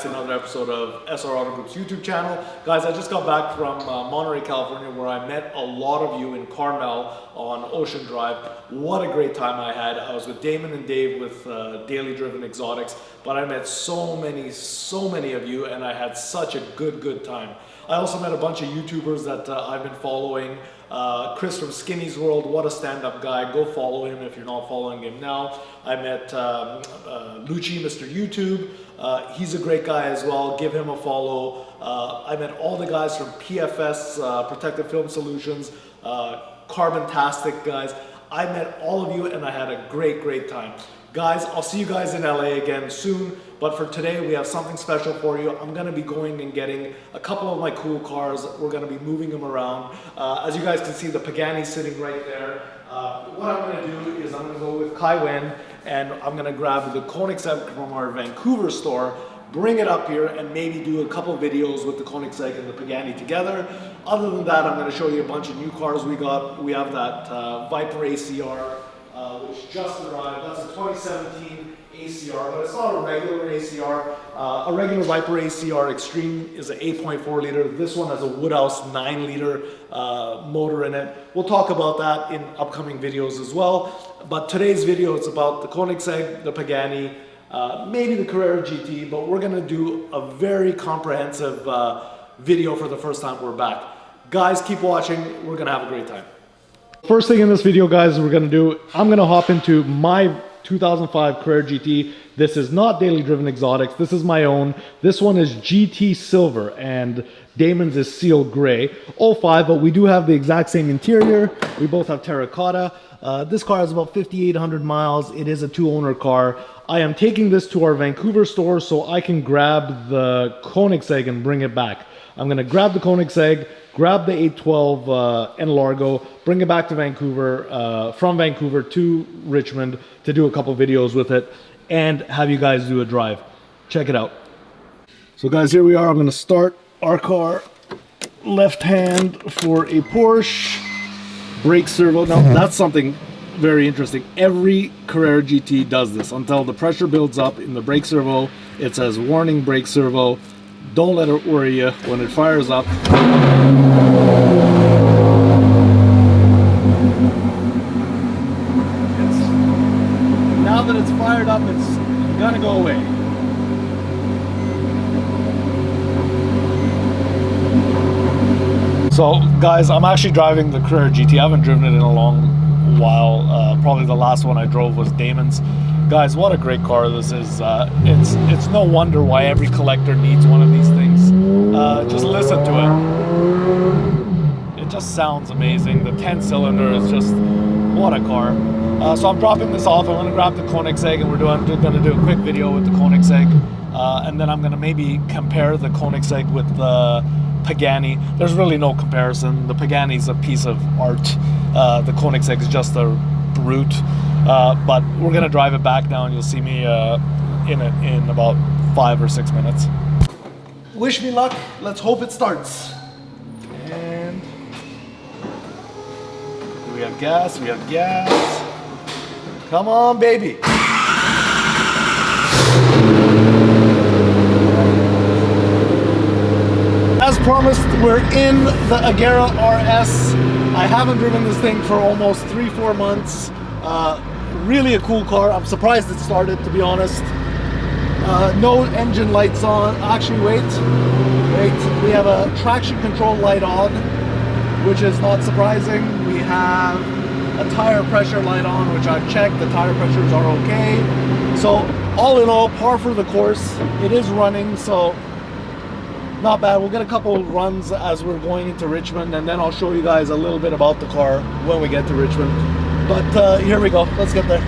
to another episode of SR Auto Group's YouTube channel. Guys, I just got back from Monterey, California, where I met a lot of you in Carmel on Ocean Drive. What a great time I had. I was with Damon and Dave with Daily Driven Exotics, but I met so many of you, and I had such a good time. I also met a bunch of YouTubers that I've been following. Chris from Skinny's World, what a stand-up guy. Go follow him if you're not following him now. I met Lucci, Mr. YouTube. He's a great guy as well. Give him a follow. I met all the guys from PFS, Protective Film Solutions, Carbon-tastic guys. I met all of you and I had a great time. Guys, I'll see you guys in LA again soon, but for today we have something special for you. I'm gonna be going and getting a couple of my cool cars. We're gonna be moving them around. As you guys can see, the Pagani sitting right there. What I'm gonna do is I'm gonna go with Kai Wen and I'm gonna grab the Koenigsegg from our Vancouver store, bring it up here and maybe do a couple videos with the Koenigsegg and the Pagani together. Other than that, I'm gonna show you a bunch of new cars we got. We have that Viper ACR, which just arrived. That's a 2017 ACR, but it's not a regular ACR. A regular Viper ACR Extreme is an 8.4 liter. This one has a Woodhouse 9 liter motor in it. We'll talk about that in upcoming videos as well. But today's video is about the Koenigsegg, the Pagani, maybe the Carrera GT, but we're gonna do a very comprehensive video for the first time we're back. Guys, keep watching. We're gonna have a great time. First thing in this video, guys, we're gonna do, I'm gonna hop into my 2005 Carrera GT. This is not Daily Driven Exotics. This is my own. This one is GT Silver and Damon's is Seal Gray. 05, but we do have the exact same interior. We both have terracotta. This car has about 5,800 miles. It is a two-owner car. I am taking this to our Vancouver store so I can grab the Koenigsegg and bring it back. I'm gonna grab the Koenigsegg, grab the 812 N Largo, bring it back to Vancouver, from Vancouver to Richmond to do a couple videos with it and have you guys do a drive. Check it out. So guys, here we are. I'm gonna start our car left hand for a Porsche. Brake servo. Now that's something very interesting. Every Carrera GT does this until the pressure builds up in the brake servo. It says warning brake servo. Don't let it worry you when it fires up. Now that it's fired up, it's gonna go away. So guys, I'm actually driving the Carrera GT. I haven't driven it in a long while. Probably the last one I drove was Damon's. Guys, what a great car this is. It's no wonder why every collector needs one of these things. Just listen to it. It just sounds amazing. The 10-cylinder is just, what a car. So I'm dropping this off. I'm gonna grab the Koenigsegg and we're gonna do a quick video with the Koenigsegg. And then I'm gonna maybe compare the Koenigsegg with the Pagani. There's really no comparison. The Pagani's a piece of art. The Koenigsegg is just a brute. But we're gonna drive it back now and you'll see me in it in about 5 or 6 minutes. Wish me luck. Let's hope it starts. And we have gas. We have gas. Come on, baby. As promised, we're in the Agera RS. I haven't driven this thing for almost 3-4 months. Really a cool car. I'm surprised it started, to be honest. No engine lights on. Actually, wait. We have a traction control light on, which is not surprising. We have a tire pressure light on, which I've checked. The tire pressures are okay. So all in all, par for the course. It is running, so not bad. We'll get a couple runs as we're going into Richmond, and then I'll show you guys a little bit about the car when we get to Richmond. But here we go. Let's get there.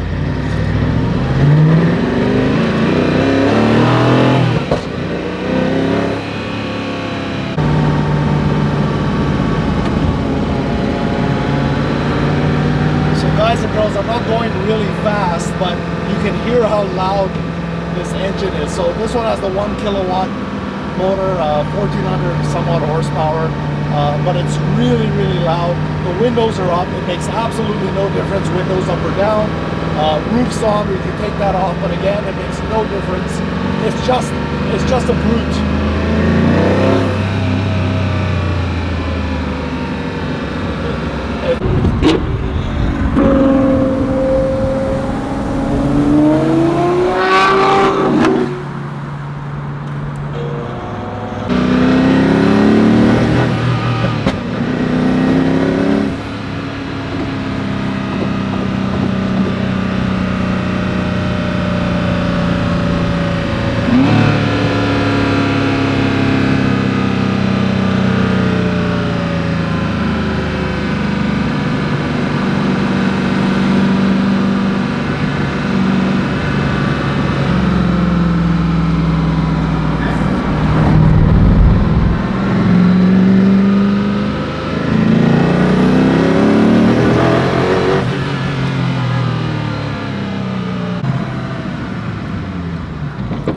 So guys and girls, I'm not going really fast, but you can hear how loud this engine is. So this one has the 1 kilowatt motor, 1400 somewhat horsepower. But it's really loud. The windows are up. It makes absolutely no difference, windows up or down. Roof's on, we can take that off, but again, it makes no difference. It's just it's just a brute.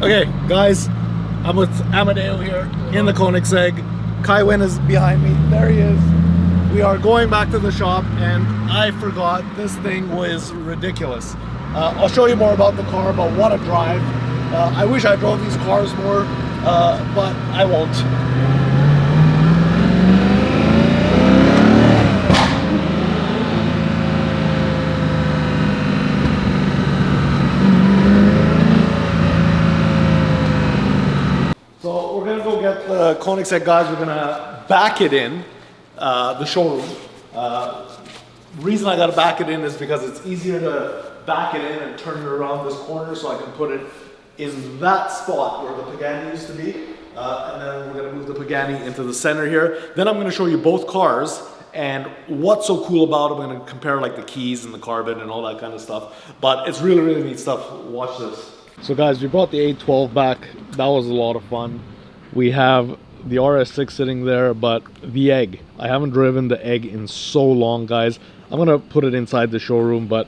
Okay, guys, I'm with Amadeo here in the Koenigsegg. Kaiwen is behind me. There he is. We are going back to the shop, and I forgot this thing was ridiculous. I'll show you more about the car, but what a drive. I wish I drove these cars more, but I won't. So we're gonna go get the Koenigsegg, guys. We're gonna back it in the showroom. Reason I gotta back it in is because it's easier to back it in and turn it around this corner, so I can put it in that spot where the Pagani used to be. And then we're gonna move the Pagani into the center here. Then I'm gonna show you both cars and what's so cool about them. I'm gonna compare like the keys and the carbon and all that kind of stuff. But it's really, really neat stuff. Watch this. So guys, we brought the 812 back. That was a lot of fun. We have the RS6 sitting there, but the Egg. I haven't driven the Egg in so long, guys. I'm gonna put it inside the showroom, but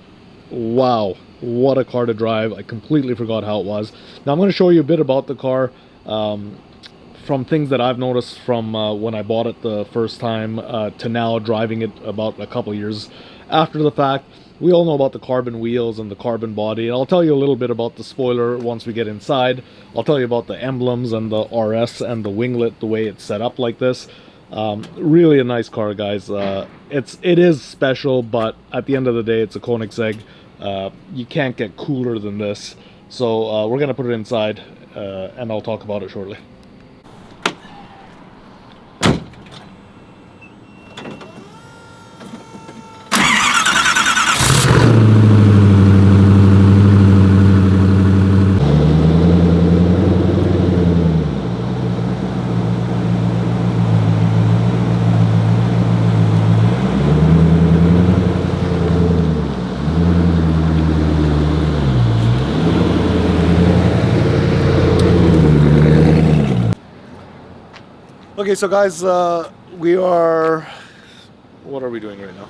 wow, what a car to drive. I completely forgot how it was. Now I'm gonna show you a bit about the car. From things that I've noticed from when I bought it the first time to now driving it about a couple years after the fact. We all know about the carbon wheels and the carbon body, and I'll tell you a little bit about the spoiler once we get inside. I'll tell you about the emblems and the RS and the winglet, the way it's set up like this. Really a nice car, guys. It is special, but at the end of the day, it's a Koenigsegg. You can't get cooler than this. So we're gonna put it inside, and I'll talk about it shortly. Okay, so guys, what are we doing right now?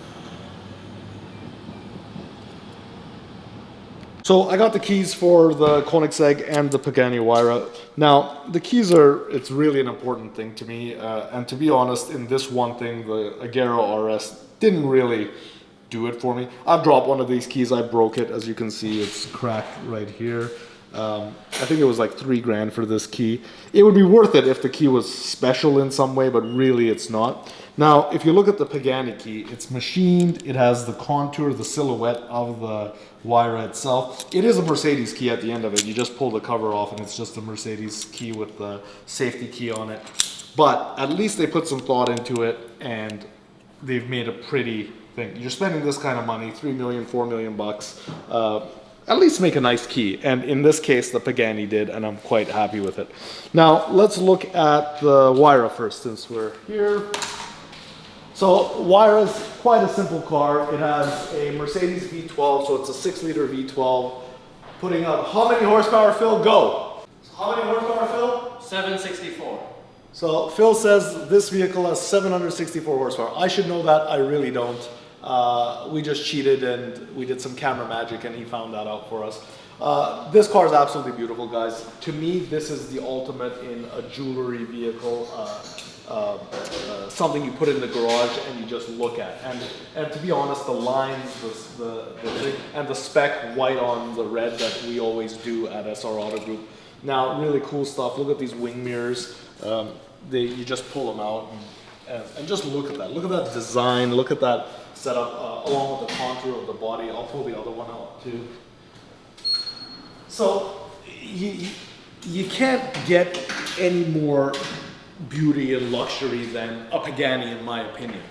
So I got the keys for the Koenigsegg and the Pagani Huayra. Now, the keys it's really an important thing to me. And to be honest, in this one thing, the Agera RS didn't really do it for me. I've dropped one of these keys, I broke it. As you can see, it's cracked right here. I think it was like $3 grand for this key. It would be worth it if the key was special in some way, but really it's not. Now, if you look at the Pagani key, it's machined. It has the contour, the silhouette of the Huayra itself. It is a Mercedes key at the end of it. You just pull the cover off and it's just a Mercedes key with the safety key on it. But at least they put some thought into it and they've made a pretty thing. You're spending this kind of money, 3 million, 4 million bucks. At least make a nice key, and in this case the Pagani did, and I'm quite happy with it. Now let's look at the Huayra first, since we're here. So Huayra is quite a simple car. It has a Mercedes V12, so it's a 6-liter V12, putting out how many horsepower, Phil? Go! So how many horsepower, Phil? 764. So Phil says this vehicle has 764 horsepower. I should know that, I really don't. We just cheated and we did some camera magic and he found that out for us. This car is absolutely beautiful, guys. To me, this is the ultimate in a jewelry vehicle, something you put in the garage and you just look at. And to be honest, the lines, the and the spec white on the red that we always do at SR Auto Group, Now, really cool stuff. Look at these wing mirrors. You just pull them out and just look at that. Look at that design. Look at that setup along with the contour of the body. I'll pull the other one out too. So you can't get any more beauty and luxury than a Pagani, in my opinion.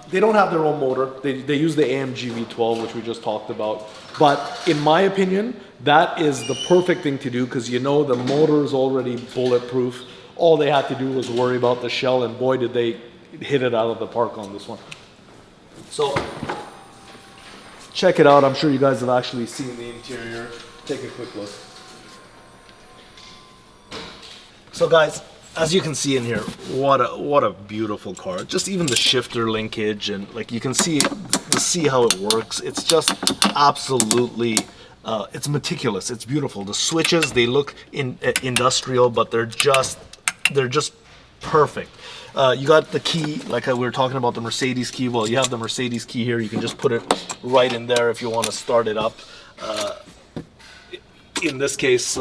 They don't have their own motor. They use the AMG V12, which we just talked about. But in my opinion, that is the perfect thing to do because you know the motor is already bulletproof. All they had to do was worry about the shell, and boy, did they hit it out of the park on this one. So check it out. I'm sure you guys have actually seen the interior. Take a quick look. So guys, as you can see in here, what a beautiful car. Just even the shifter linkage, and like you can see how it works. It's just absolutely, it's meticulous. It's beautiful. The switches, they look industrial, but they're just perfect. You got the key, like we were talking about the Mercedes key. Well, you have the Mercedes key here. You can just put it right in there if you want to start it up. In this case,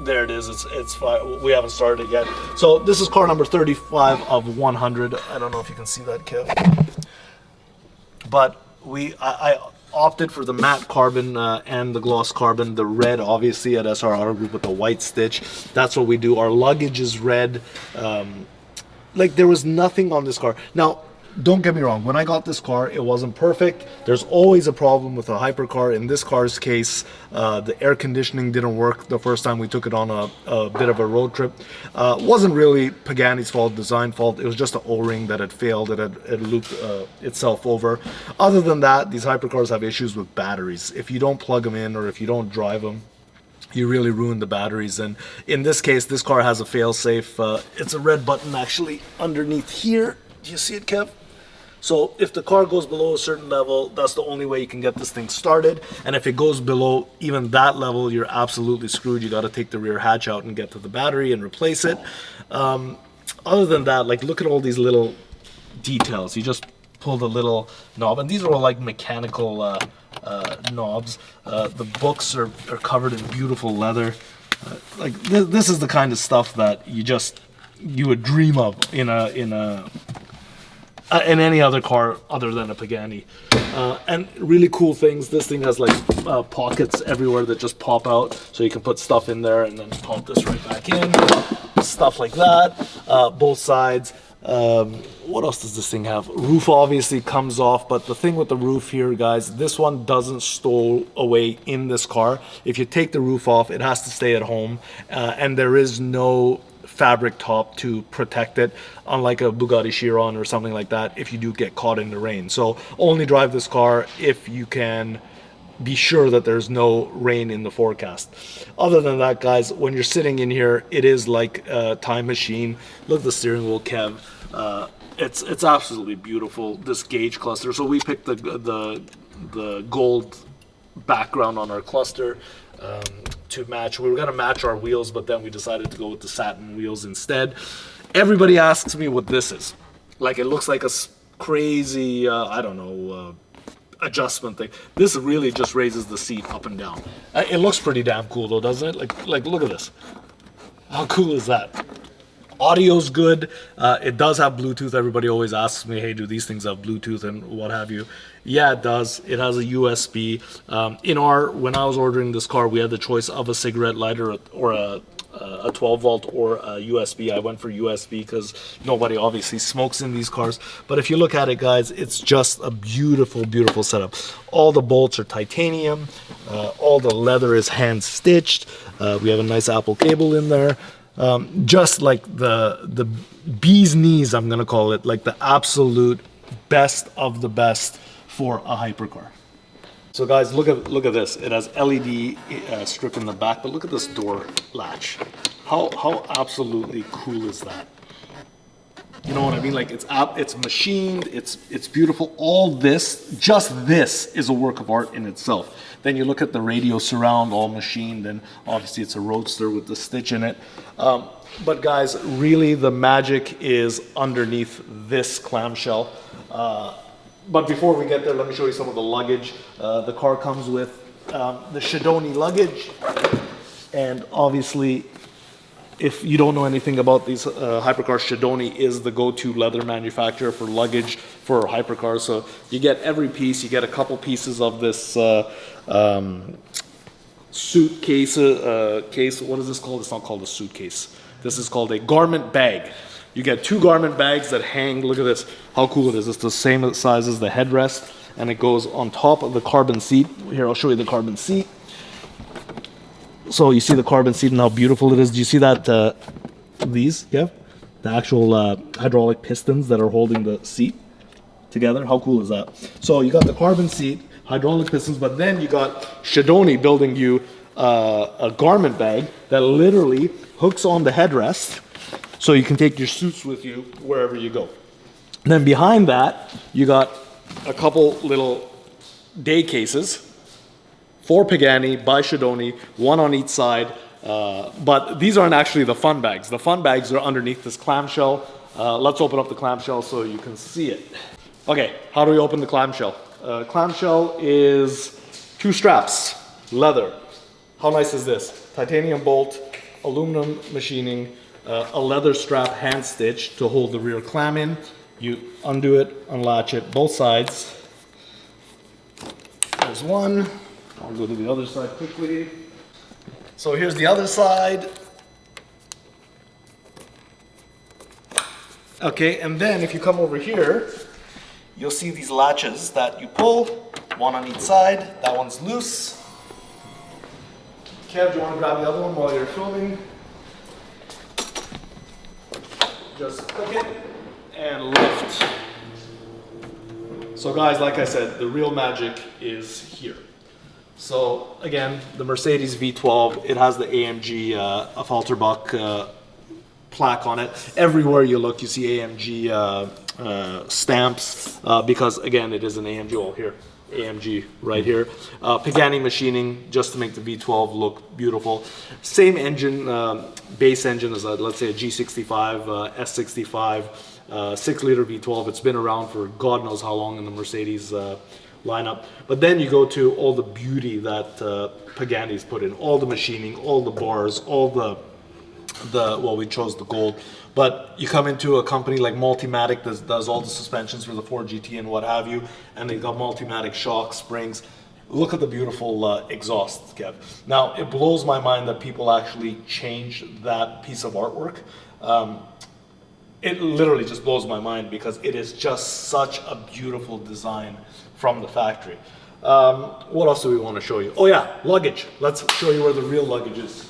there it is. It's fine. We haven't started it yet. So this is car number 35 of 100. I don't know if you can see that, Kev. But I opted for the matte carbon and the gloss carbon. The red, obviously, at SR Auto Group with the white stitch. That's what we do. Our luggage is red. Like there was nothing on this car. Now, don't get me wrong, when I got this car, it wasn't perfect. There's always a problem with a hypercar. In this car's case, the air conditioning didn't work the first time we took it on a bit of a road trip. Wasn't really Pagani's fault, design fault. It was just an O-ring that had failed. It had looped itself over. Other than that, these hypercars have issues with batteries. If you don't plug them in or if you don't drive them, you really ruin the batteries. And in this case, this car has a fail-safe. It's a red button actually underneath here. Do you see it, Kev? So if the car goes below a certain level, that's the only way you can get this thing started. And if it goes below even that level, you're absolutely screwed. You got to take the rear hatch out and get to the battery and replace it. Other than that, like look at all these little details. You just pull the little knob, and these are all like mechanical knobs. The books are covered in beautiful leather. Like this is the kind of stuff that you would dream of in any other car other than a Pagani. And really cool things. This thing has like pockets everywhere that just pop out, so you can put stuff in there and then pump this right back in. Stuff like that. Both sides. What else does this thing have? Roof obviously comes off, but the thing with the roof here, guys, this one doesn't stow away in this car. If you take the roof off, it has to stay at home, and there is no fabric top to protect it, unlike a Bugatti Chiron or something like that, if you do get caught in the rain. So only drive this car if you can be sure that there's no rain in the forecast. Other than that, guys, when you're sitting in here, it is like a time machine. Look at the steering wheel, Kev. It's absolutely beautiful, this gauge cluster. So we picked the gold background on our cluster to match. We were going to match our wheels, but then we decided to go with the satin wheels instead. Everybody asks me what this is. Like, it looks like a crazy, I don't know, adjustment thing. This really just raises the seat up and down. It looks pretty damn cool though, doesn't it? Like look at this. How cool is that? Audio's good. It does have Bluetooth. Everybody always asks me, hey, do these things have Bluetooth and what have you? Yeah, it does. It has a USB. When I was ordering this car, we had the choice of a cigarette lighter or a 12 volt or a USB. I went for USB because nobody obviously smokes in these cars. But if you look at it, guys, it's just a beautiful, beautiful setup. All the bolts are titanium. All the leather is hand stitched. We have a nice Apple cable in there. Just like the bee's knees, I'm gonna call it, like the absolute best of the best for a hypercar. So guys, look at this. It has LED strip in the back, but look at this door latch. How absolutely cool is that? You know what I mean? Like it's machined, it's beautiful. All this, just this, is a work of art in itself. Then you look at the radio surround, all machined, and obviously it's a Roadster with the stitch in it. But guys, really the magic is underneath this clamshell. But before we get there, let me show you some of the luggage. The car comes with the Shidoni luggage. And obviously, if you don't know anything about these hypercars, Shidoni is the go-to leather manufacturer for luggage for hypercars. So you get every piece. You get a couple pieces of this suitcase. Case. What is this called? It's not called a suitcase. This is called a garment bag. You get 2 garment bags that hang. Look at this. How cool it is. It's the same size as the headrest, and it goes on top of the carbon seat. Here, I'll show you the carbon seat. So you see the carbon seat and how beautiful it is. Do you see that, these, Kev? The actual hydraulic pistons that are holding the seat together? How cool is that? So you got the carbon seat, hydraulic pistons, but then you got Shidoni building you a garment bag that literally hooks on the headrest so you can take your suits with you wherever you go. And then behind that, you got a couple little day cases. 4 Pagani by Shidoni, 1 on each side. But these aren't actually the fun bags. The fun bags are underneath this clamshell. Let's open up the clamshell so you can see it. Okay, how do we open the clamshell? Clamshell is 2 straps, leather. How nice is this? Titanium bolt, aluminum machining, a leather strap hand stitch to hold the rear clam in. You undo it, unlatch it, both sides. There's one. I'll go to the other side quickly. So here's the other side. Okay, and then if you come over here, you'll see these latches that you pull, 1 on each side. That one's loose. Kev, do you want to grab the other one while you're filming? Just click it and lift. So guys, like I said, the real magic is here. So again, the Mercedes V12, it has the AMG Affalterbach plaque on it. Everywhere you look, you see AMG stamps because again, it is an AMG. Oh, here, AMG right here. Pagani machining just to make the V12 look beautiful. Same engine, base engine as let's say a G65, S65, 6-liter V12. It's been around for God knows how long in the Mercedes lineup. But then you go to all the beauty that Pagani's put in, all the machining, all the bars, all the well, we chose the gold, but you come into a company like Multimatic that does all the suspensions for the Ford GT and what have you, and they've got Multimatic shocks, springs. Look at the beautiful exhaust, Kev. Now, it blows my mind that people actually changed that piece of artwork. It literally just blows my mind because it is just such a beautiful design from the factory. What else do we want to show you? Oh yeah, luggage. Let's show you where the real luggage is.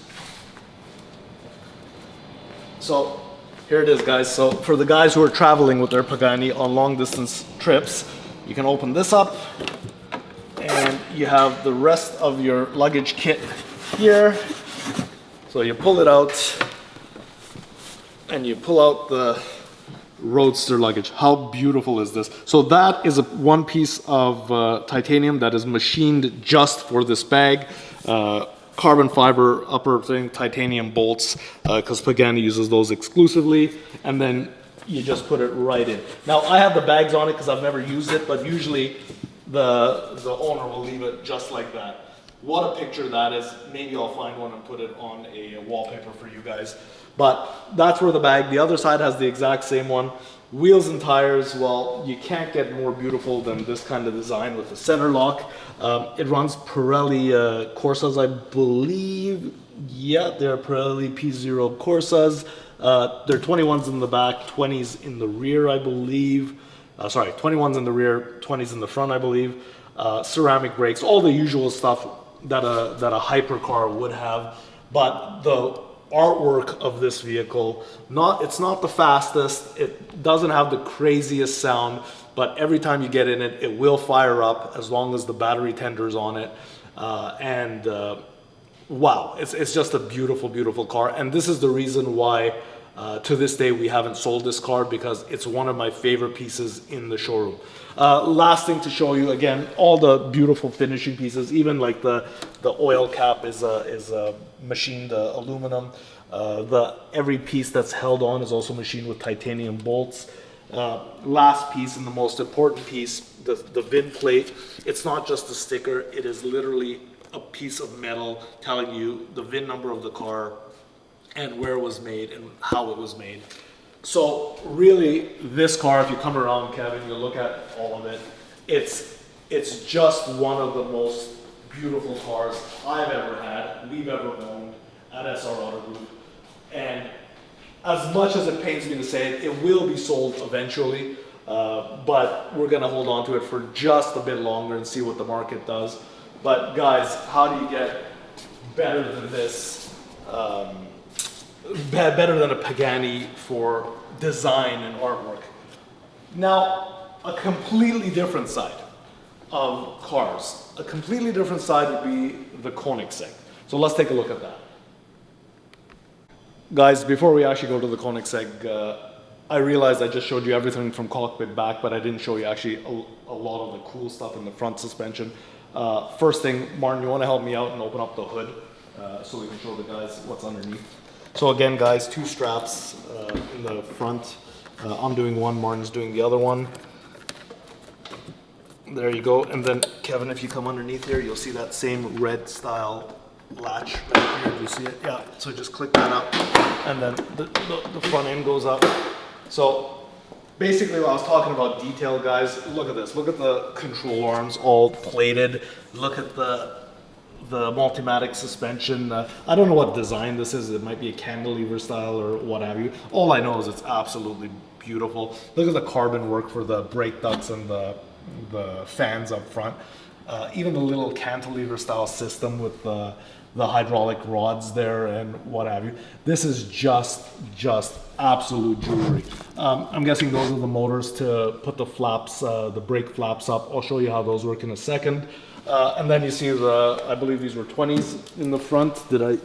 So here it is, guys. So for the guys who are traveling with their Pagani on long distance trips, you can open this up and you have the rest of your luggage kit here. So you pull it out and you pull out the Roadster luggage. How beautiful is this? So that is one piece of titanium that is machined just for this bag. Carbon fiber upper thing, titanium bolts, because Pagani uses those exclusively, and then you just put it right in. Now I have the bags on it because I've never used it, but usually the owner will leave it just like that. What a picture that is. Maybe I'll find one and put it on a wallpaper for you guys. But that's where the bag, the other side has the exact same one. Wheels and tires, well, you can't get more beautiful than this kind of design with the center lock. It runs Pirelli Corsas, I believe. Yeah, they're Pirelli P0 Corsas. They're 21s in the back, 20s in the rear, I believe. Sorry, 21s in the rear, 20s in the front, I believe. Ceramic brakes, all the usual stuff that a hypercar would have. But the artwork of this vehicle, it's not the fastest, it doesn't have the craziest sound, but every time you get in it, it will fire up as long as the battery tender's on it. Wow, it's just a beautiful, beautiful car. And this is the reason why to this day we haven't sold this car, because it's one of my favorite pieces in the showroom. Last thing to show you, again, all the beautiful finishing pieces, even like the oil cap is machined aluminum. Every piece that's held on is also machined with titanium bolts. Last piece, and the most important piece, the VIN plate. It's not just a sticker, it is literally a a piece of metal telling you the VIN number of the car and where it was made and how it was made. So really, this car, if you come around, Kevin, you look at all of it, it's just one of the most beautiful cars I've ever had, we've ever owned at SR Auto Group. And as much as it pains me to say it, it will be sold eventually, but we're gonna hold on to it for just a bit longer and see what the market does. But guys, how do you get better than this? Better than a Pagani for design and artwork. Now, a completely different side of cars. A completely different side would be the Koenigsegg. So let's take a look at that. Guys, before we actually go to the Koenigsegg, I realized I just showed you everything from cockpit back, but I didn't show you actually a lot of the cool stuff in the front suspension. First thing, Martin, you want to help me out and open up the hood so we can show the guys what's underneath. So again, guys, two straps in the front. I'm doing one, Martin's doing the other one. There you go. And then, Kevin, if you come underneath here, you'll see that same red style latch right here. Do you see it? Yeah. So just click that up, and then the front end goes up. So basically, what I was talking about detail, guys, look at this. Look at the control arms all plated. Look at the Multimatic suspension. I don't know what design this is. It might be a cantilever style or what have you. All I know is it's absolutely beautiful. Look at the carbon work for the brake ducts and the fans up front. Even the little cantilever style system with the hydraulic rods there and what have you. This is just absolute jewelry. I'm guessing those are the motors to put the flaps, the brake flaps up. I'll show you how those work in a second. And then you see I believe these were 20s in the front. Did I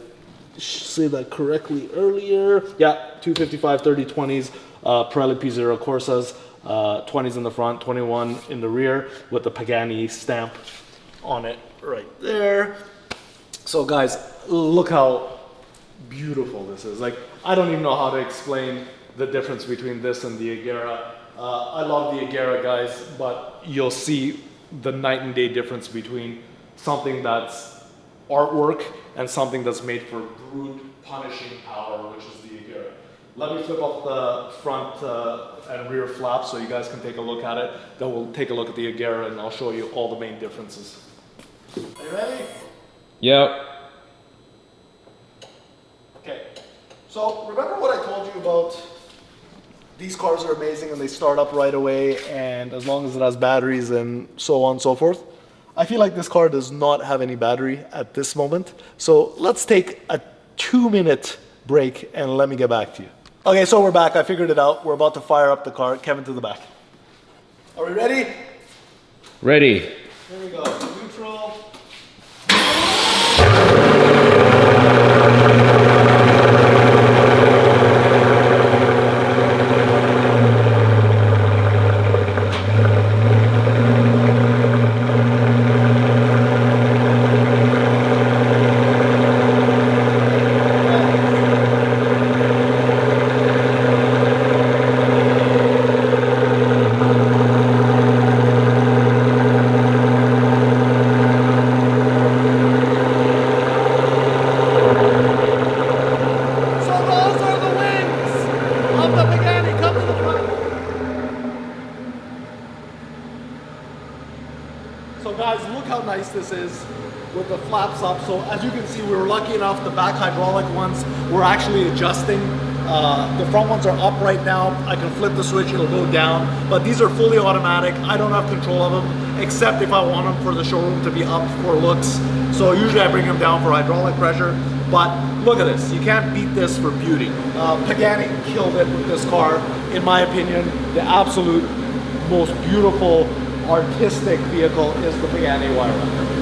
say that correctly earlier? Yeah, 255 30 20s, Pirelli P0 Corsas, 20s in the front, 21 in the rear with the Pagani stamp on it right there. So guys, look how beautiful this is. Like, I don't even know how to explain the difference between this and the Agera. I love the Agera, guys, but you'll see the night and day difference between something that's artwork and something that's made for brute punishing power, which is the Agera. Let me flip up the front and rear flaps so you guys can take a look at it. Then we'll take a look at the Agera and I'll show you all the main differences. Are you ready? Yep. Okay, so remember what I told you about these cars are amazing and they start up right away, and as long as it has batteries and so on and so forth. I feel like this car does not have any battery at this moment. So let's take a 2-minute break and let me get back to you. Okay, so we're back. I figured it out. We're about to fire up the car. Kevin, to the back. Are we ready? Ready. Here we go. Neutral. So guys, look how nice this is with the flaps up. So as you can see, we were lucky enough, the back hydraulic ones were actually adjusting. The front ones are up right now. I can flip the switch, it'll go down. But these are fully automatic. I don't have control of them, except if I want them for the showroom to be up for looks. So usually I bring them down for hydraulic pressure. But look at this, you can't beat this for beauty. Pagani killed it with this car. In my opinion, the absolute most beautiful artistic vehicle is the Pagani Huayra.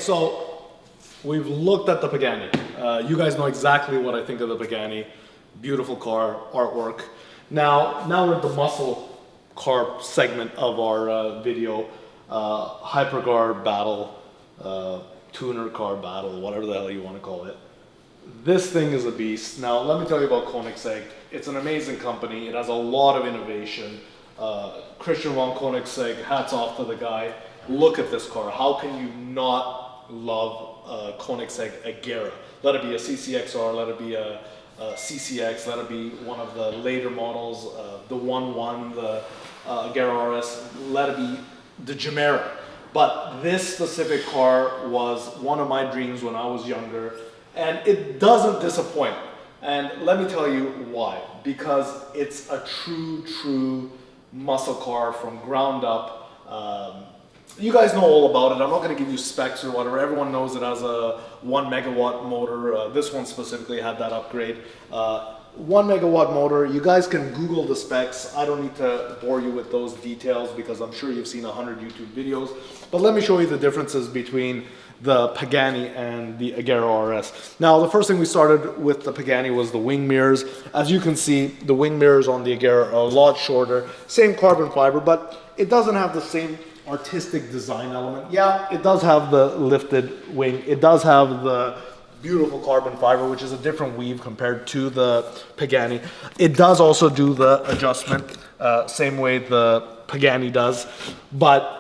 so we've looked at the Pagani. You guys know exactly what I think of the Pagani. Beautiful car, artwork. Now we're at the muscle car segment of our video. Hypercar battle, tuner car battle, whatever the hell you want to call it. This thing is a beast. Now let me tell you about Koenigsegg. It's an amazing company. It has a lot of innovation. Christian von Koenigsegg, hats off to the guy. Look at this car. How can you not love Koenigsegg Agera? Let it be a CCXR, let it be a CCX, let it be one of the later models, the 1.1, the Agera RS, let it be the Gemera. But this specific car was one of my dreams when I was younger, and it doesn't disappoint. And let me tell you why. Because it's a true muscle car from ground up. You guys know all about it. I'm not going to give you specs or whatever. Everyone knows it has a 1 megawatt motor. This one specifically had that upgrade. 1 megawatt motor. You guys can Google the specs. I don't need to bore you with those details because I'm sure you've seen 100 YouTube videos. But let me show you the differences between the Pagani and the Agera RS. Now, the first thing we started with the Pagani was the wing mirrors. As you can see, the wing mirrors on the Agera are a lot shorter. Same carbon fiber, but it doesn't have the same artistic design element. Yeah, it does have the lifted wing. It does have the beautiful carbon fiber, which is a different weave compared to the Pagani. It does also do the adjustment, same way the Pagani does, but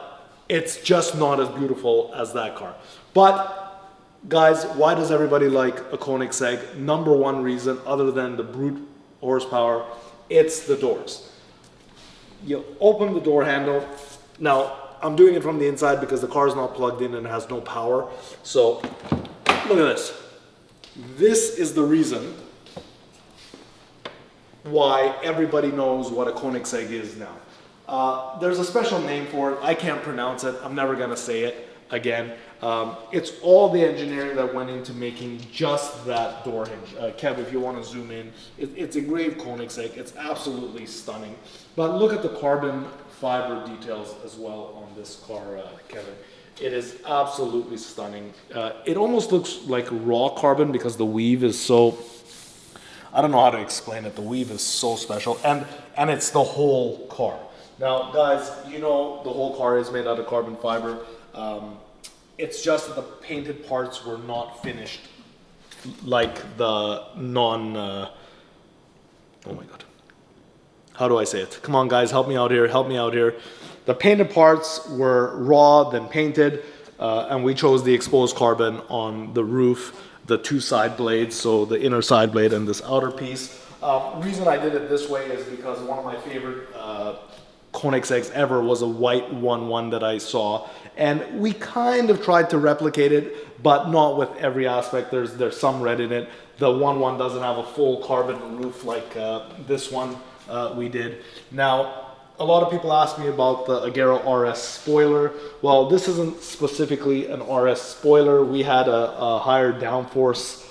it's just not as beautiful as that car. But guys, why does everybody like a Koenigsegg? Number one reason, other than the brute horsepower, it's the doors. You open the door handle. Now, I'm doing it from the inside because the car is not plugged in and has no power. So, look at this. This is the reason why everybody knows what a Koenigsegg is now. There's a special name for it. I can't pronounce it. I'm never going to say it again. It's all the engineering that went into making just that door hinge. Kev, if you want to zoom in, it's engraved Koenigsegg. It's absolutely stunning. But look at the carbon fiber details as well on this car, Kevin. It is absolutely stunning. It almost looks like raw carbon because the weave is so, I don't know how to explain it. The weave is so special, and it's the whole car. Now, guys, you know the whole car is made out of carbon fiber. It's just that the painted parts were not finished like the oh my God. How do I say it? Come on, guys, help me out here, help me out here. The painted parts were raw, then painted, and we chose the exposed carbon on the roof, the two side blades, so the inner side blade and this outer piece. Reason I did it this way is because one of my favorite Koenigsegg's ever was a white 1.1 that I saw, and we kind of tried to replicate it, but not with every aspect. There's some red in it. The 1.1 doesn't have a full carbon roof like this one we did. Now, a lot of people ask me about the Agera RS spoiler. Well, this isn't specifically an RS spoiler. We had a higher downforce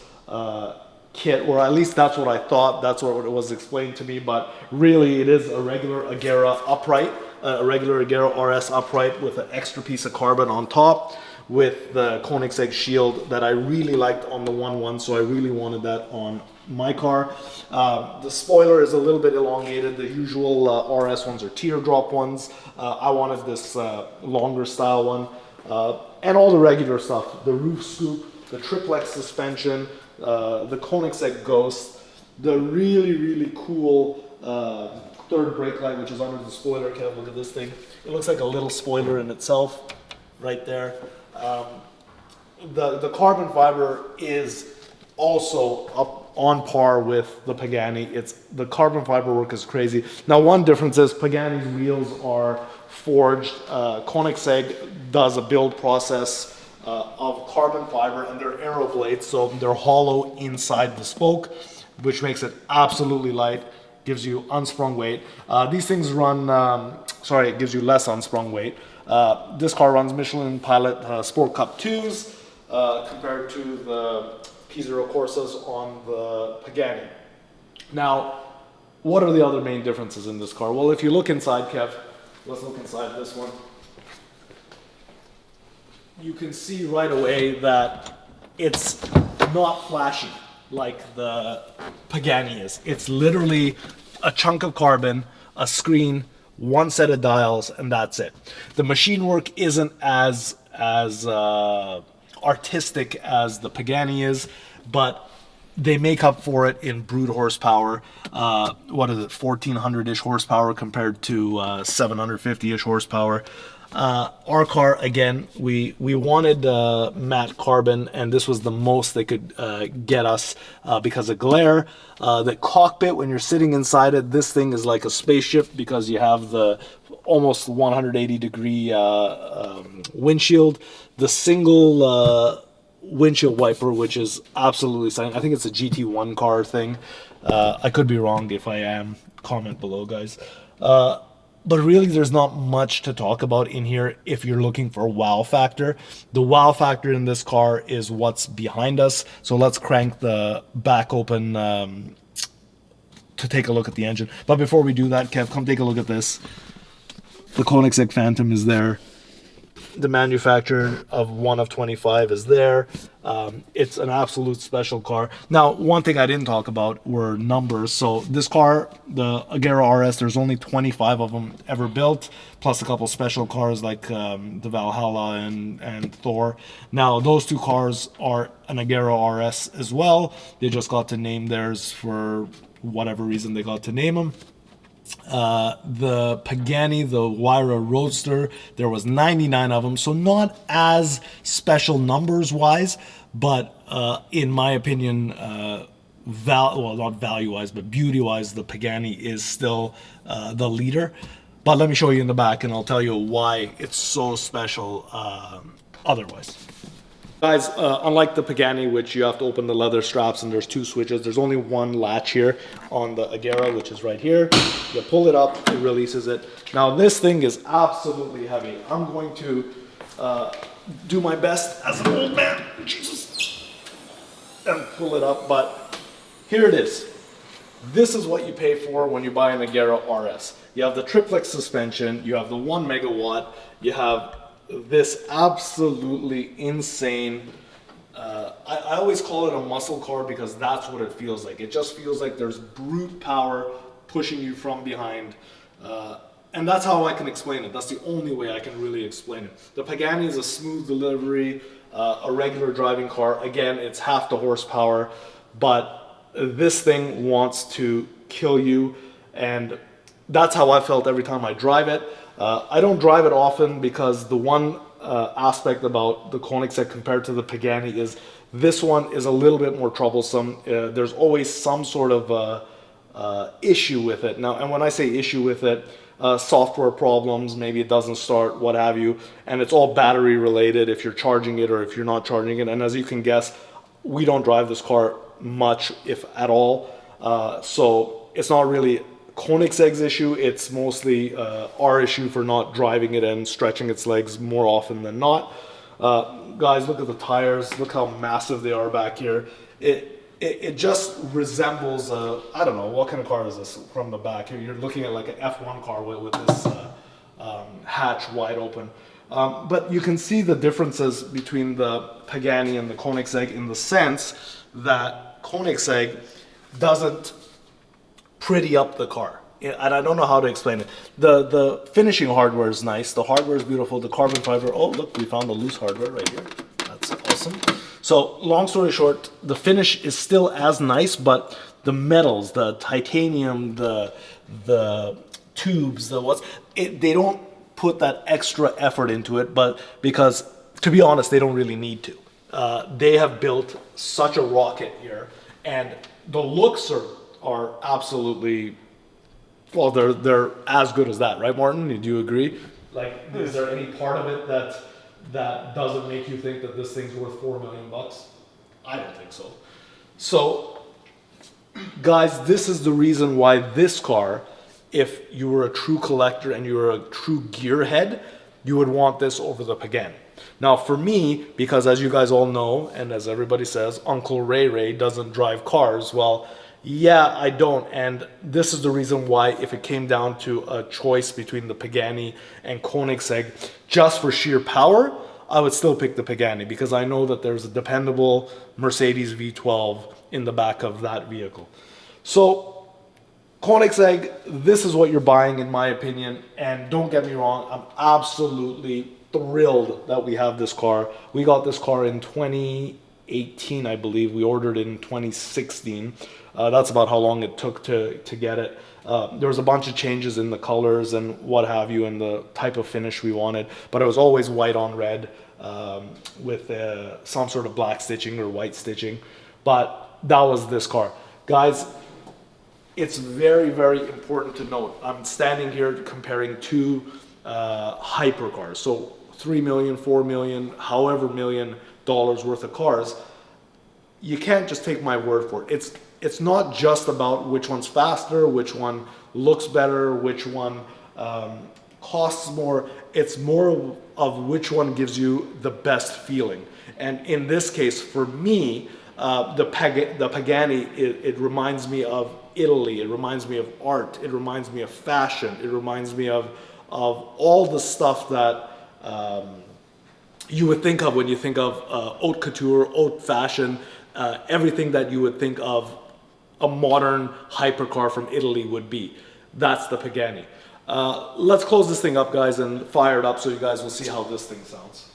kit, or at least that's what I thought. That's what it was explained to me, but really it is a regular Agera upright, a regular Agera RS upright with an extra piece of carbon on top with the Koenigsegg shield that I really liked on the 1.1, so I really wanted that on my car. The spoiler is a little bit elongated. The usual RS ones are teardrop ones. I wanted this longer style one. And all the regular stuff. The roof scoop, the triplex suspension, the Koenigsegg Ghost, the really cool third brake light, which is under the spoiler. Kev, look at this thing. It looks like a little spoiler in itself right there. The carbon fiber is also up on par with the Pagani. The carbon fiber work is crazy. Now, one difference is Pagani's wheels are forged. Koenigsegg does a build process of carbon fiber, and they're aero blades, so they're hollow inside the spoke, which makes it absolutely light, gives you unsprung weight. These things run, it gives you less unsprung weight. This car runs Michelin Pilot Sport Cup 2s compared to the P0 Corsas on the Pagani. Now, what are the other main differences in this car? Well, if you look inside, Kev, let's look inside this one. you can see right away that it's not flashy like the Pagani is. It's literally a chunk of carbon, a screen, one set of dials, and that's it. The machine work isn't as artistic as the Pagani is, but they make up for it in brute horsepower. What is it, 1400-ish horsepower compared to 750-ish horsepower. Our car, again, we wanted matte carbon, and this was the most they could get us because of glare. The cockpit, when you're sitting inside it, this thing is like a spaceship because you have the almost 180-degree windshield. The single windshield wiper, which is absolutely stunning. I think it's a GT1 car thing. I could be wrong. If I am, comment below, guys. But really, there's not much to talk about in here if you're looking for wow factor. The wow factor in this car is what's behind us. So let's crank the back open to take a look at the engine. But before we do that, Kev, come take a look at this. The Koenigsegg Phantom is there. The manufacturer of 1 of 25 is there. It's an absolute special car. Now, one thing I didn't talk about were numbers. So this car, the Agera RS, there's only 25 of them ever built, plus a couple special cars like the Valhalla and Thor. Now, those two cars are an Agera RS as well. They just got to name theirs for whatever reason they got to name them. The Pagani, the Huayra Roadster, there was 99 of them, so not as special numbers wise, but in my opinion, well, not value wise, but beauty wise, the Pagani is still the leader. But let me show you in the back and I'll tell you why it's so special otherwise. Guys, unlike the Pagani, which you have to open the leather straps and there's two switches, there's only one latch here on the Agera, which is right here. You pull it up, it releases it. Now this thing is absolutely heavy. I'm going to do my best as an old man, Jesus, and pull it up, but here it is. This is what you pay for when you buy an Agera RS. You have the triplex suspension, you have the 1 megawatt, you have this absolutely insane, I always call it a muscle car because that's what it feels like. It just feels like there's brute power pushing you from behind, and that's how I can explain it. That's the only way I can really explain it. The Pagani is a smooth delivery, a regular driving car. Again, it's half the horsepower, but this thing wants to kill you, and that's how I felt every time I drive it. I don't drive it often because the one aspect about the Koenigsegg compared to the Pagani is this one is a little bit more troublesome. There's always some sort of issue with it. Now, and when I say issue with it, software problems, maybe it doesn't start, what have you, and it's all battery related if you're charging it or if you're not charging it. And as you can guess, we don't drive this car much, if at all. So it's not really Koenigsegg's issue, it's mostly our issue for not driving it and stretching its legs more often than not. Guys, look at the tires, look how massive they are back here. It just resembles I don't know, what kind of car is this from the back here? You're looking at like an F1 car with this hatch wide open. But you can see the differences between the Pagani and the Koenigsegg in the sense that Koenigsegg doesn't pretty up the car, and I don't know how to explain it. The finishing hardware is nice, the hardware is beautiful, the carbon fiber, oh look, we found the loose hardware right here, that's awesome. So long story short, the finish is still as nice, but the metals, the titanium, the tubes, they don't put that extra effort into it, but because to be honest, they don't really need to. They have built such a rocket here, and the looks are absolutely, well, they're as good as that, right, Martin? Do you agree? Like, is there any part of it that doesn't make you think that this thing's worth $4 million? I don't think so. So, guys, this is the reason why this car, if you were a true collector and you were a true gearhead, you would want this over the Pagani. Now, for me, because as you guys all know, and as everybody says, Uncle Ray doesn't drive cars, well, yeah, I don't, and this is the reason why if it came down to a choice between the Pagani and Koenigsegg, just for sheer power, I would still pick the Pagani because I know that there's a dependable Mercedes V12 in the back of that vehicle. So Koenigsegg, this is what you're buying in my opinion, and don't get me wrong, I'm absolutely thrilled that we have this car. We got this car in 2018, I believe. We ordered it in 2016. That's about how long it took to get it. There was a bunch of changes in the colors and what have you and the type of finish we wanted, but it was always white on red with some sort of black stitching or white stitching. But that was this car. Guys, it's very, very important to note, I'm standing here comparing two hypercars. So 3 million, 4 million, however million dollars worth of cars. You can't just take my word for it. It's not just about which one's faster, which one looks better, which one costs more. It's more of which one gives you the best feeling. And in this case, for me, the Pagani, it reminds me of Italy. It reminds me of art. It reminds me of fashion. It reminds me of all the stuff that you would think of when you think of haute couture, haute fashion, everything that you would think of a modern hypercar from Italy would be. That's the Pagani. Let's close this thing up, guys, and fire it up so you guys will see how this thing sounds.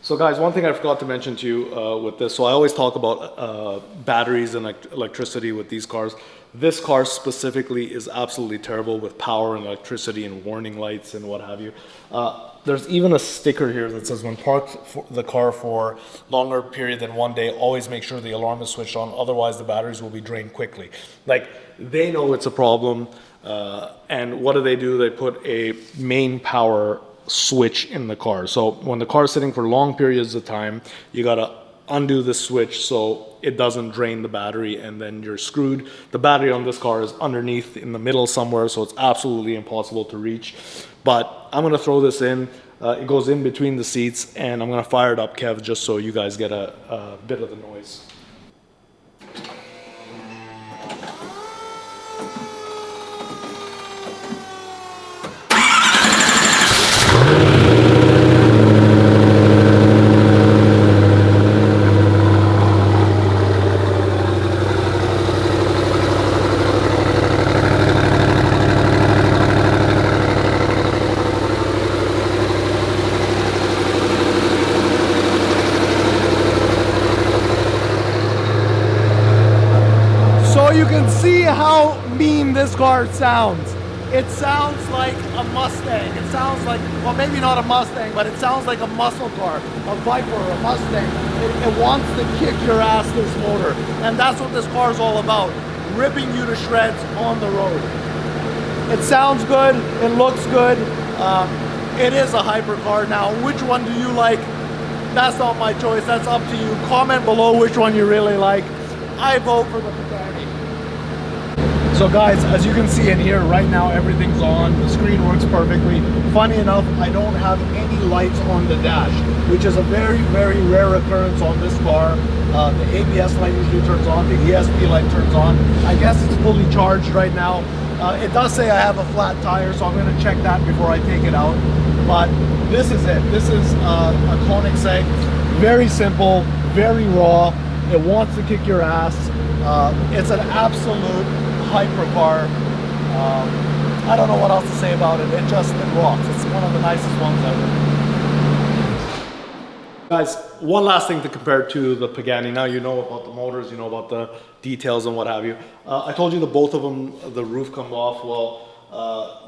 So guys, one thing I forgot to mention to you with this, so I always talk about batteries and electricity with these cars. This car specifically is absolutely terrible with power and electricity and warning lights and what have you. There's even a sticker here that says when parked the car for longer period than 1 day, always make sure the alarm is switched on, otherwise the batteries will be drained quickly. Like, they know it's a problem, and what do? They put a main power switch in the car. So when the car is sitting for long periods of time, you gotta undo the switch so it doesn't drain the battery, and then you're screwed. The battery on this car is underneath in the middle somewhere, so it's absolutely impossible to reach. But I'm gonna throw this in. It goes in between the seats, and I'm gonna fire it up, Kev, just so you guys get a bit of the noise. You can see how mean this car sounds. It sounds like a Mustang. It sounds like, well, maybe not a Mustang, but it sounds like a muscle car, a Viper or a Mustang. It wants to kick your ass, this motor. And that's what this car is all about, ripping you to shreds on the road. It sounds good. It looks good. It is a hypercar. Now, which one do you like? That's not my choice. That's up to you. Comment below which one you really like. I vote for the Pagani. So guys, as you can see in here, right now everything's on. The screen works perfectly. Funny enough, I don't have any lights on the dash, which is a very, very rare occurrence on this car. The ABS light usually turns on, the ESP light turns on. I guess it's fully charged right now. It does say I have a flat tire, so I'm going to check that before I take it out. But this is it. This is a Koenigsegg. Very simple, very raw. It wants to kick your ass. It's an absolute hypercar. I don't know what else to say about it. It rocks. It's one of the nicest ones ever. Guys, one last thing to compare to the Pagani. Now you know about the motors, you know about the details and what have you. I told you that both of them, the roof come off. Well,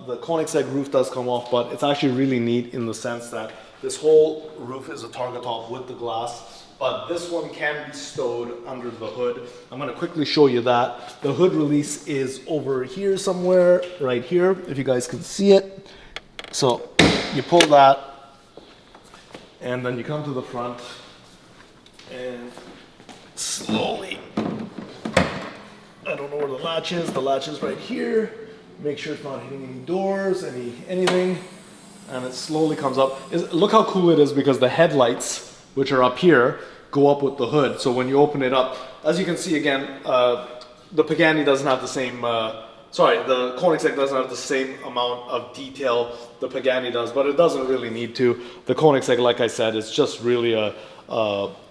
the Koenigsegg roof does come off, but it's actually really neat in the sense that this whole roof is a target top with the glass. But this one can be stowed under the hood. I'm gonna quickly show you that. The hood release is over here somewhere, right here, if you guys can see it. So you pull that, and then you come to the front, and slowly, I don't know where the latch is. The latch is right here. Make sure it's not hitting any doors, anything, and it slowly comes up. Look how cool it is, because the headlights, which are up here, go up with the hood. So when you open it up, as you can see again, the Pagani doesn't have the same sorry, the Koenigsegg doesn't have the same amount of detail the Pagani does, but it doesn't really need to. The Koenigsegg, like I said, is just really a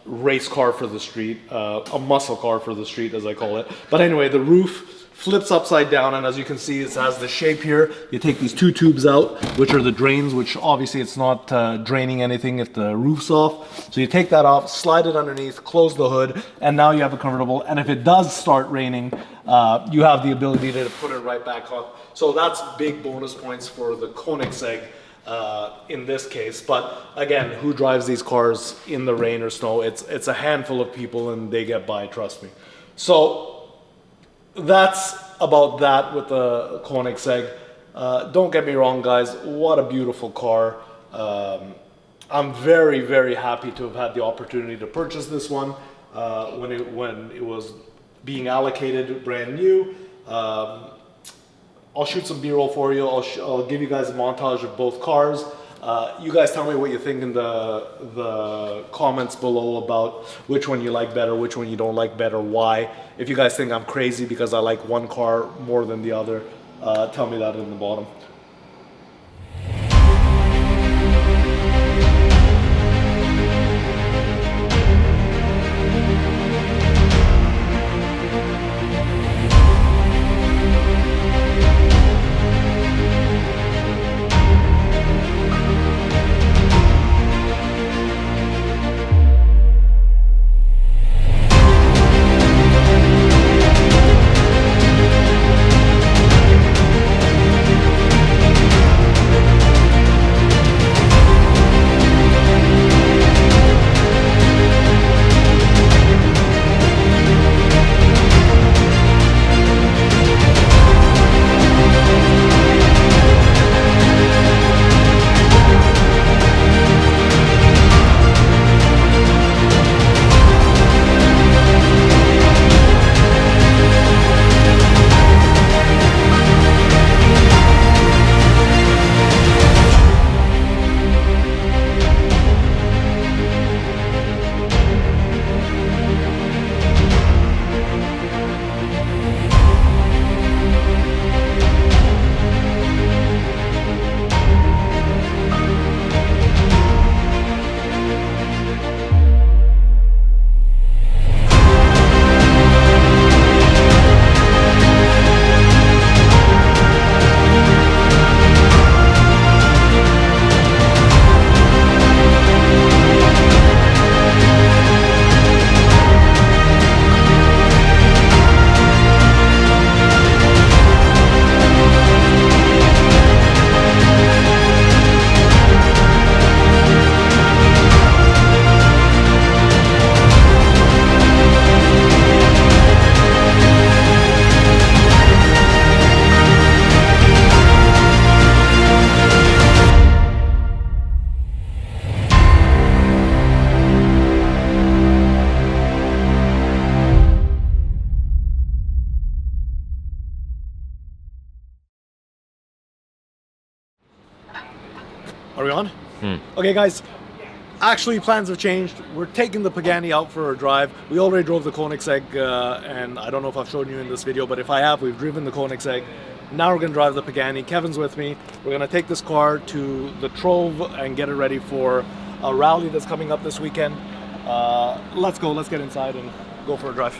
race car for the street, a muscle car for the street, as I call it. But anyway, the roof flips upside down, and as you can see, it has the shape here. You take these two tubes out, which are the drains, which obviously it's not draining anything if the roof's off. So you take that off, slide it underneath, close the hood, and now you have a convertible. And if it does start raining, you have the ability to put it right back on. So that's big bonus points for the Koenigsegg in this case. But again, who drives these cars in the rain or snow? It's a handful of people, and they get by, trust me. So that's about that with the Koenigsegg. Don't get me wrong, guys, what a beautiful car. I'm very, very happy to have had the opportunity to purchase this one when it was being allocated brand new. I'll shoot some B-roll for you. I'll give you guys a montage of both cars. You guys tell me what you think in the comments below about which one you like better, which one you don't like better, why. If you guys think I'm crazy because I like one car more than the other, tell me that in the bottom. Are we on? Okay, guys. Actually, plans have changed. We're taking the Pagani out for a drive. We already drove the Koenigsegg, and I don't know if I've shown you in this video, but if I have, we've driven the Koenigsegg. Now we're gonna drive the Pagani. Kevin's with me. We're gonna take this car to the Trove and get it ready for a rally that's coming up this weekend. Let's go, let's get inside and go for a drive.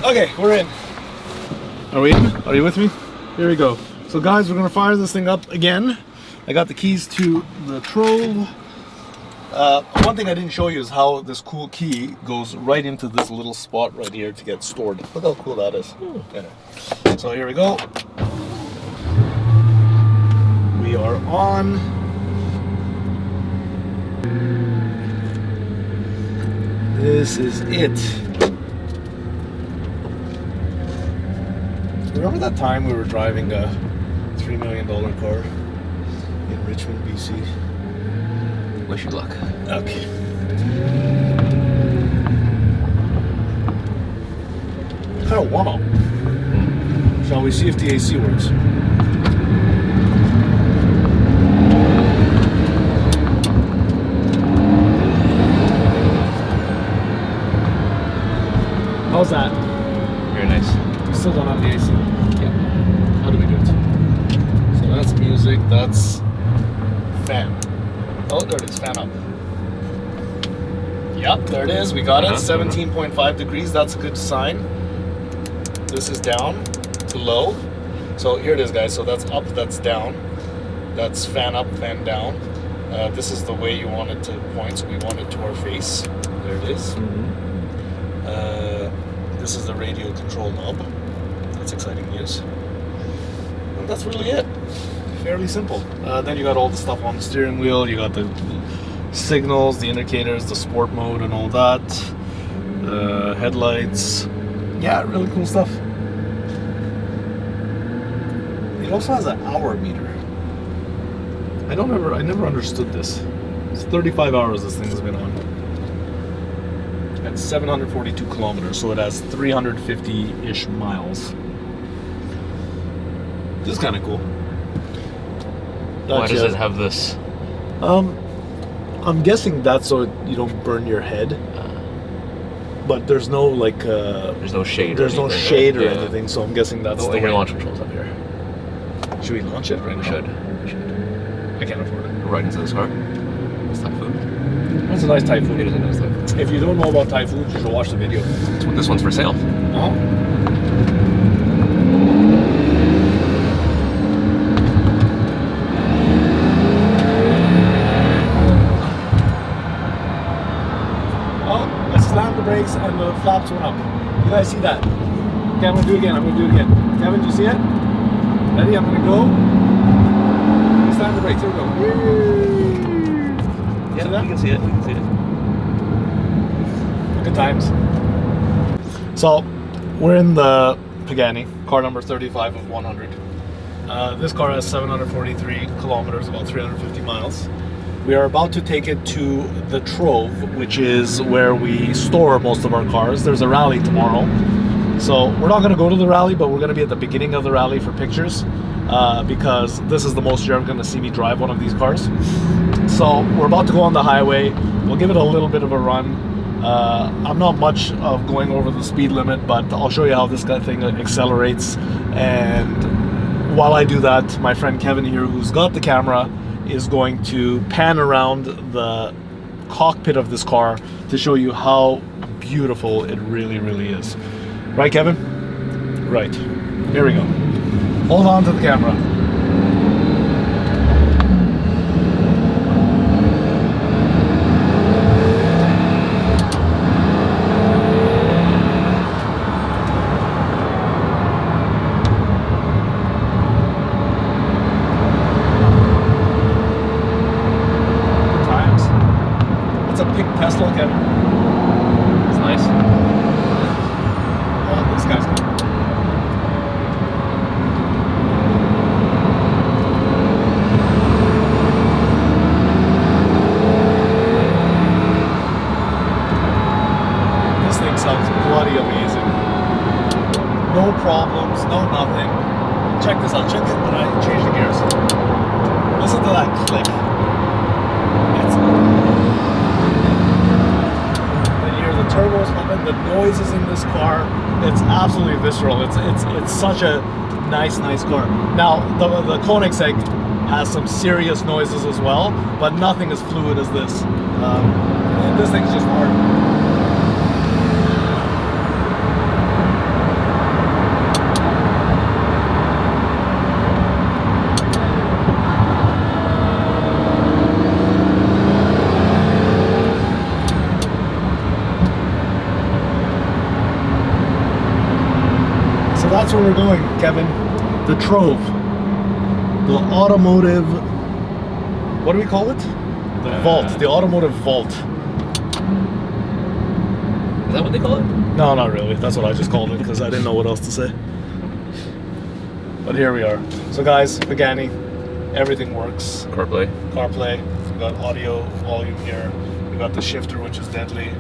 Okay, we're in. Are we in? Are you with me? Here we go. So guys, we're gonna fire this thing up again. I got the keys to the Trove. One thing I didn't show you is how this cool key goes right into this little spot right here to get stored. Look how cool that is. Anyway. So here we go. We are on. This is it. Remember that time we were driving a $3 million car in Richmond, BC? Wish you luck. Okay. Kind of warm up. Shall we see if the AC works? How's that? Very nice. still don't have the AC. Yeah. How do we do it? So that's music, that's fan. Oh, there it is, fan up. Yep, there it is, we got it. 17.5 degrees, that's a good sign. This is down to low. So here it is, guys. So that's up, that's down. That's fan up, fan down. This is the way you want it to point, so we want it to our face. There it is. This is the radio control knob. That's exciting news. And that's really it. Fairly simple. Then you got all the stuff on the steering wheel. You got the signals, the indicators, the sport mode and all that. Headlights. Yeah, really cool stuff. It also has an hour meter. I never understood this. It's 35 hours this thing has been on. And 742 kilometers, so it has 350-ish miles. This is kind of cool. Why does it have this? I'm guessing that's so you don't burn your head. But there's no like There's no shade. There's no shade or anything, so I'm guessing that's the the way. launch controls up here. Should we launch it right now? We should. I can't afford it. Right into this car. It's Typhoon. That's a nice Typhoon. It is a nice Typhoon. If you don't know about Typhoons, you should watch the video. This one's for sale. Oh. I slammed the brakes and the flaps went up. You guys see that? Okay, I'm gonna do it again. Kevin, do you see it? Ready? I'm gonna go. Slam the brakes. Here we go. Yeah, See that? you can see it. You can see it. Good times. So, we're in the Pagani, car number 35 of 100. This car has 743 kilometers, about 350 miles. We are about to take it to the Trove, which is where we store most of our cars. There's a rally tomorrow. So we're not going to go to the rally, but we're going to be at the beginning of the rally for pictures because this is the most you're going to see me drive one of these cars. So we're about to go on the highway. We'll give it a little bit of a run. I'm not much of going over the speed limit, but I'll show you how this thing accelerates. And while I do that, my friend Kevin here, who's got the camera, is going to pan around the cockpit of this car to show you how beautiful it really, really is. Right, Kevin? Right. Here we go. Hold on to the camera. Tesla, Kevin. It's nice. Oh, this guy's good. This thing sounds bloody amazing. No problems, no nothing. Check this out. Check it when I change the gears. Listen to that click. Turbos pumping, the noises in this car, it's absolutely visceral. It's such a nice car. Now the Koenigsegg has some serious noises as well, but nothing as fluid as this. This thing's just hard. That's where we're going, Kevin. The Trove. The automotive... What do we call it? The vault. The automotive vault. Is that what they call it? No, not really. That's what I just called it because I didn't know what else to say. But here we are. So guys, Pagani, everything works. CarPlay. We've got audio volume here. We've got the shifter, which is deadly.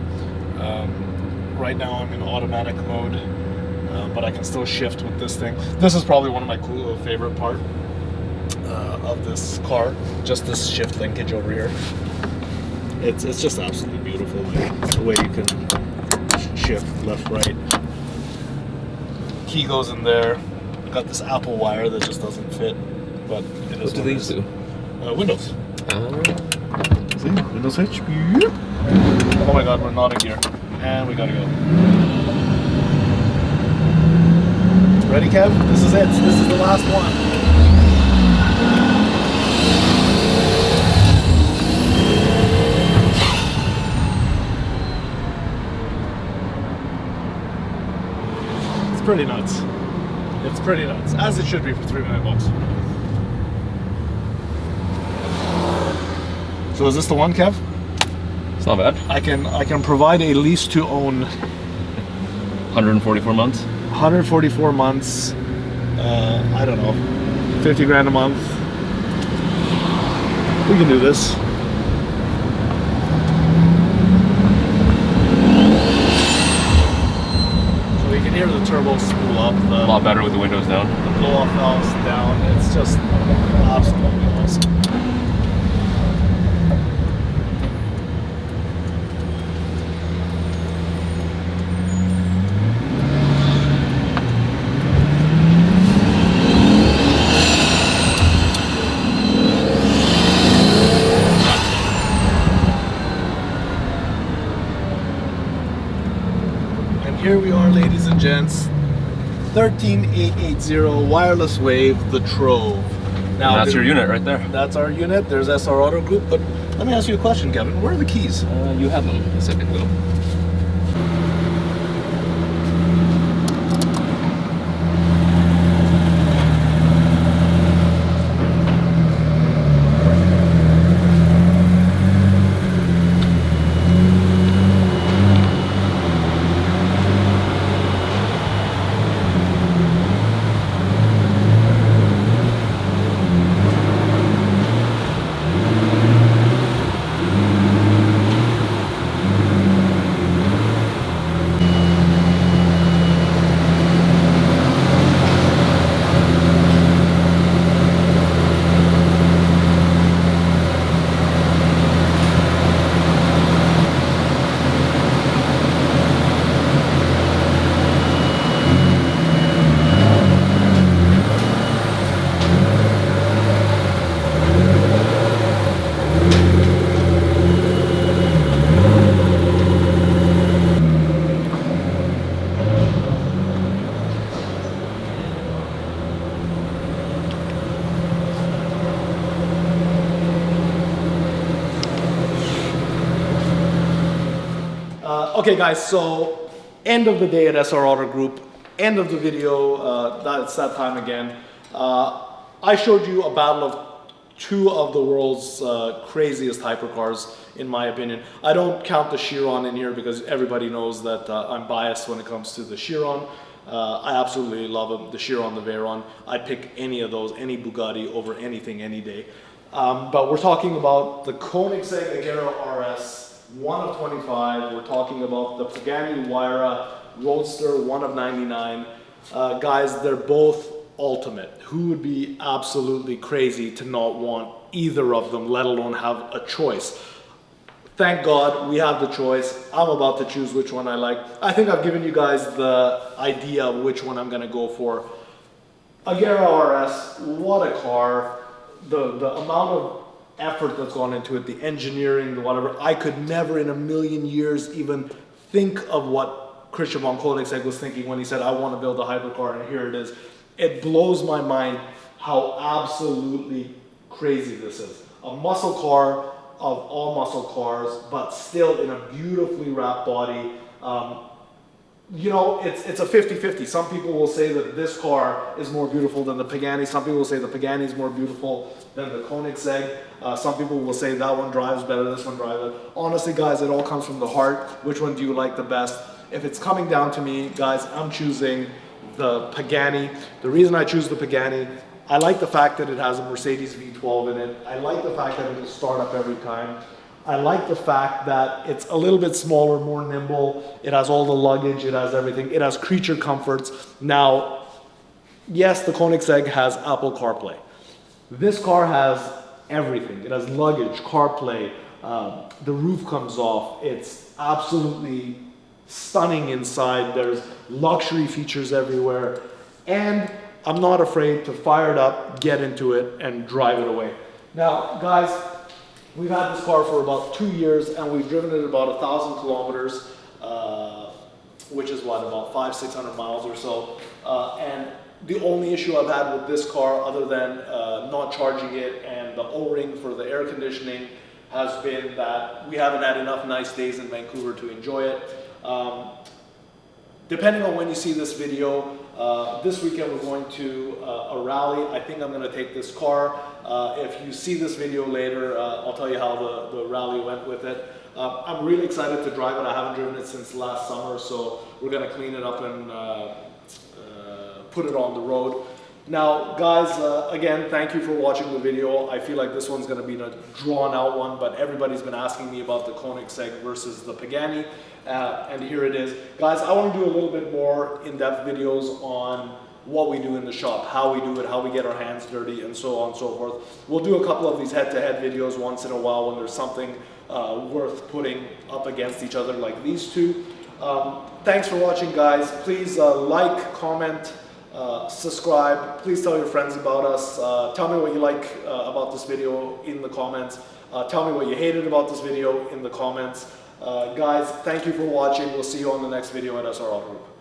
Right now I'm in automatic mode. But I can still shift with this thing. This is probably one of my favorite part of this car. Just this shift linkage over here. It's just absolutely beautiful. The way you can shift left, right. key goes in there. Got this Apple wire that just doesn't fit, but it is. What do these do? Windows. See, window switch. Oh my god, we're not in gear. And we gotta go. Ready, Kev? This is it. This is the last one. It's pretty nuts. It's pretty nuts. As it should be for $3 million. So is this the one, Kev? It's not bad. I can provide a lease to own. 144 months. 144 months. I don't know, 50 grand a month. We can do this. So you can hear the turbo spool up. A lot better with the windows down. The blow-off valves down. It's just absolutely awesome. Here we are, ladies and gents, 13880 wireless wave, the Trove. Now that's your unit right there. That's our unit. There's SR Auto Group. But let me ask you a question, Kevin. Where are the keys? You have them a second ago. Okay guys, so end of the day at SR Auto Group, end of the video, it's that time again. I showed you a battle of two of the world's craziest hypercars, in my opinion. I don't count the Chiron in here because everybody knows that I'm biased when it comes to the Chiron. I absolutely love them, the Chiron, the Veyron. I'd pick any of those, any Bugatti over anything, any day. But we're talking about the Koenigsegg Agera RS, 1 of 25. We're talking about the Pagani Huayra Roadster, 1 of 99. Guys, they're both ultimate. Who would be absolutely crazy to not want either of them, let alone have a choice? Thank God we have the choice. I'm about to choose which one I like. I think I've given you guys the idea of which one I'm gonna go for. Agera RS, what a car. The amount of effort that's gone into it, the engineering, the whatever. I could never in a million years even think of what Christian von Koenigsegg was thinking when he said, I want to build a hypercar, and here it is. It blows my mind how absolutely crazy this is. A muscle car of all muscle cars, but still in a beautifully wrapped body. You know, it's a 50-50. Some people will say that this car is more beautiful than the Pagani. Some people will say the Pagani is more beautiful than the Koenigsegg. Some people will say that one drives better, this one drives better. Honestly, guys, it all comes from the heart. Which one do you like the best? If it's coming down to me, guys, I'm choosing the Pagani. The reason I choose the Pagani, I like the fact that it has a Mercedes V12 in it. I like the fact that it will start up every time. I like the fact that it's a little bit smaller, more nimble. It has all the luggage, it has everything. It has creature comforts. Now, yes, the Koenigsegg has Apple CarPlay. This car has everything. It has luggage, CarPlay, the roof comes off. It's absolutely stunning inside. There's luxury features everywhere. And I'm not afraid to fire it up, get into it, and drive it away. Now, guys, we've had this car for about 2 years, and we've driven it about 1,000 kilometers, which is what, about 500-600 miles or so. And the only issue I've had with this car, other than not charging it and the O-ring for the air conditioning, has been that we haven't had enough nice days in Vancouver to enjoy it. Depending on when you see this video, this weekend we're going to a rally. I think I'm going to take this car. If you see this video later, I'll tell you how the rally went with it. I'm really excited to drive it. I haven't driven it since last summer, so we're going to clean it up and put it on the road. Now, guys, again, thank you for watching the video. I feel like this one's going to be a drawn-out one, but everybody's been asking me about the Koenigsegg versus the Pagani, and here it is. Guys, I want to do a little bit more in-depth videos on what we do in the shop, how we do it, how we get our hands dirty, and so on and so forth. We'll do a couple of these head-to-head videos once in a while when there's something worth putting up against each other like these two. Thanks for watching, guys. Please like, comment, subscribe. Please tell your friends about us. Tell me what you like about this video in the comments. Tell me what you hated about this video in the comments. Guys, thank you for watching. We'll see you on the next video at SR Auto Group.